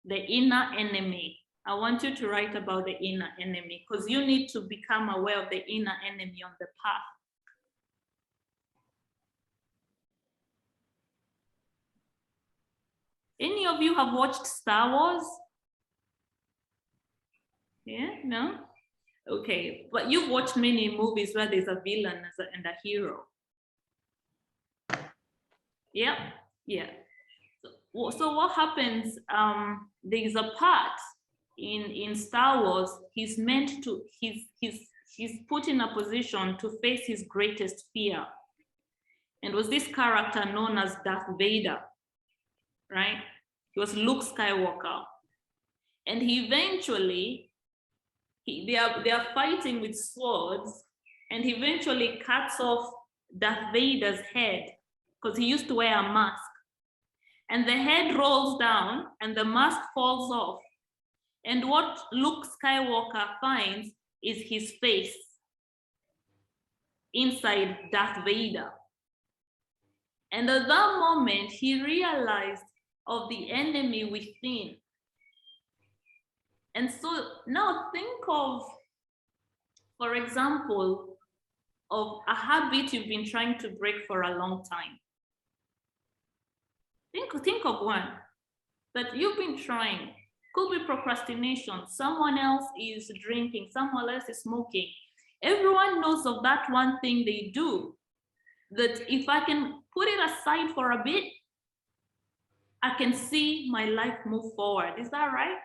The inner enemy. I want you to write about the inner enemy because you need to become aware of the inner enemy on the path. Any of you have watched Star Wars? Yeah, no? Okay, but you've watched many movies where there's a villain and a hero. Yep, yeah. So what happens, there's a part in Star Wars, he's put in a position to face his greatest fear. And was this character known as Darth Vader, right? He was Luke Skywalker. And he eventually, they are fighting with swords, and he eventually cuts off Darth Vader's head because he used to wear a mask. And the head rolls down and the mask falls off. And what Luke Skywalker finds is his face inside Darth Vader. And at that moment, he realized of the enemy within. And so now think of, for example, of a habit you've been trying to break for a long time. Think of one that you've been trying. Could be procrastination. Someone else is drinking. Someone else is smoking. Everyone knows of that one thing they do, that if I can put it aside for a bit, I can see my life move forward. Is that right?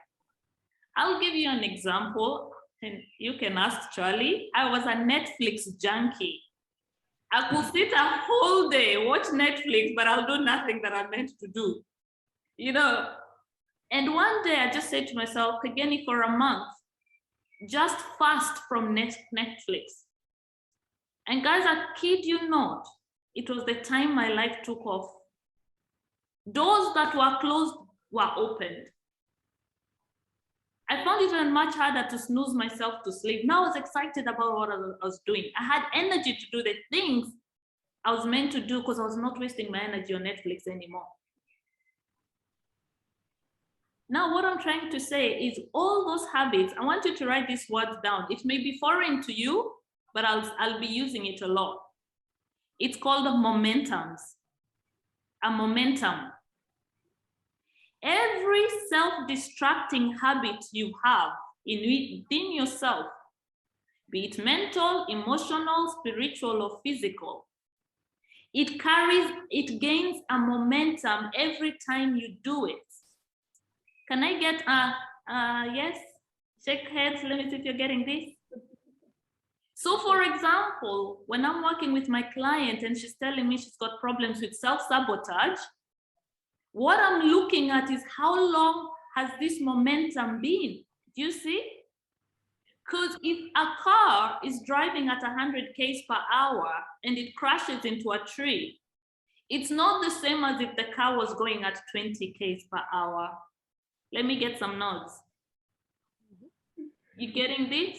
I'll give you an example, and you can ask Charlie. I was a Netflix junkie. I could sit a whole day, watch Netflix, but I'll do nothing that I'm meant to do, you know? And one day I just said to myself, Kageni, for a month, just fast from Netflix. And guys, I kid you not, it was the time my life took off. Doors that were closed were opened. I found it even much harder to snooze myself to sleep. Now I was excited about what I was doing. I had energy to do the things I was meant to do because I was not wasting my energy on Netflix anymore. Now what I'm trying to say is all those habits, I want you to write these words down. It may be foreign to you, but I'll be using it a lot. It's called momentums. A momentum. Every self-destructing habit you have within yourself, be it mental, emotional, spiritual, or physical, it gains a momentum every time you do it. Can I get a yes? Shake heads, let me see if you're getting this. So for example, when I'm working with my client and she's telling me she's got problems with self-sabotage, what I'm looking at is how long has this momentum been? Do you see? Because if a car is driving at 100 km per hour and it crashes into a tree, it's not the same as if the car was going at 20 km per hour. Let me get some nods. You getting this?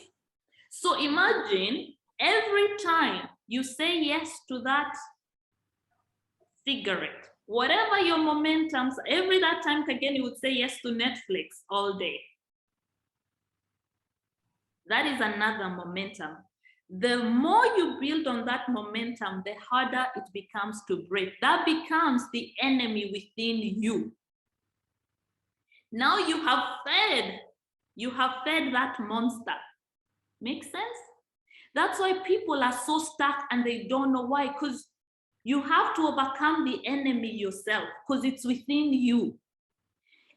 So imagine every time you say yes to that cigarette, whatever your momentums, every that time again, you would say yes to Netflix all day. That is another momentum. The more you build on that momentum, the harder it becomes to break. That becomes the enemy within you. Now you have fed that monster. Make sense? That's why people are so stuck and they don't know why, because you have to overcome the enemy yourself, because it's within you.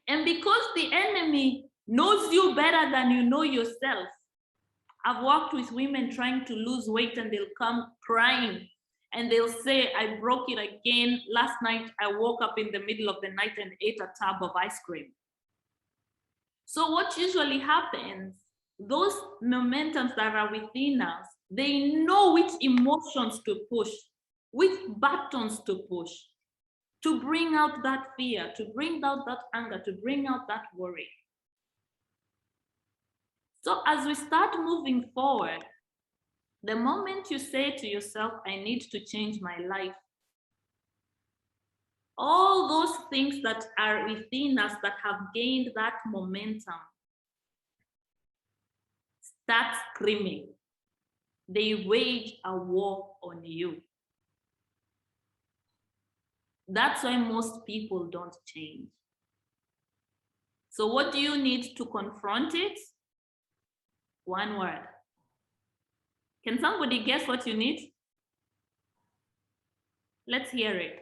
And because the enemy knows you better than you know yourself. I've worked with women trying to lose weight and they'll come crying and they'll say, I broke it again. Last night, I woke up in the middle of the night and ate a tub of ice cream. So what usually happens, those momentums that are within us, they know which emotions to push, which buttons to push, to bring out that fear, to bring out that anger, to bring out that worry. So as we start moving forward, the moment you say to yourself, I need to change my life, all those things that are within us that have gained that momentum start screaming. They wage a war on you. That's why most people don't change. So what do you need to confront it? One word. Can somebody guess what you need? Let's hear it.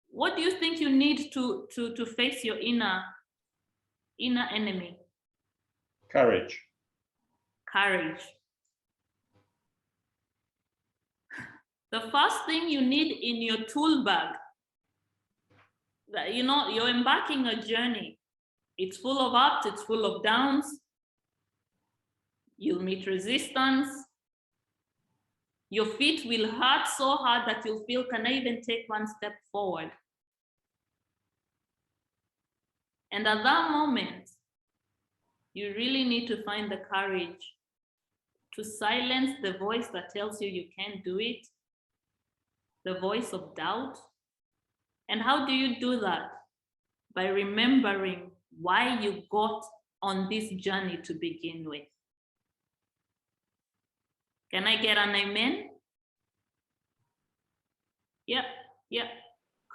What do you think you need to face your inner enemy? Courage. Courage. The first thing you need in your tool bag, you know, you're embarking a journey. It's full of ups, it's full of downs. You'll meet resistance. Your feet will hurt so hard that you'll feel, can I even take one step forward? And at that moment, you really need to find the courage to silence the voice that tells you you can't do it, the voice of doubt. And how do you do that? By remembering why you got on this journey to begin with. Can I get an amen? Yep,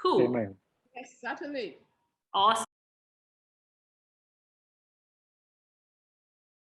cool. Amen. Yes, certainly. Awesome.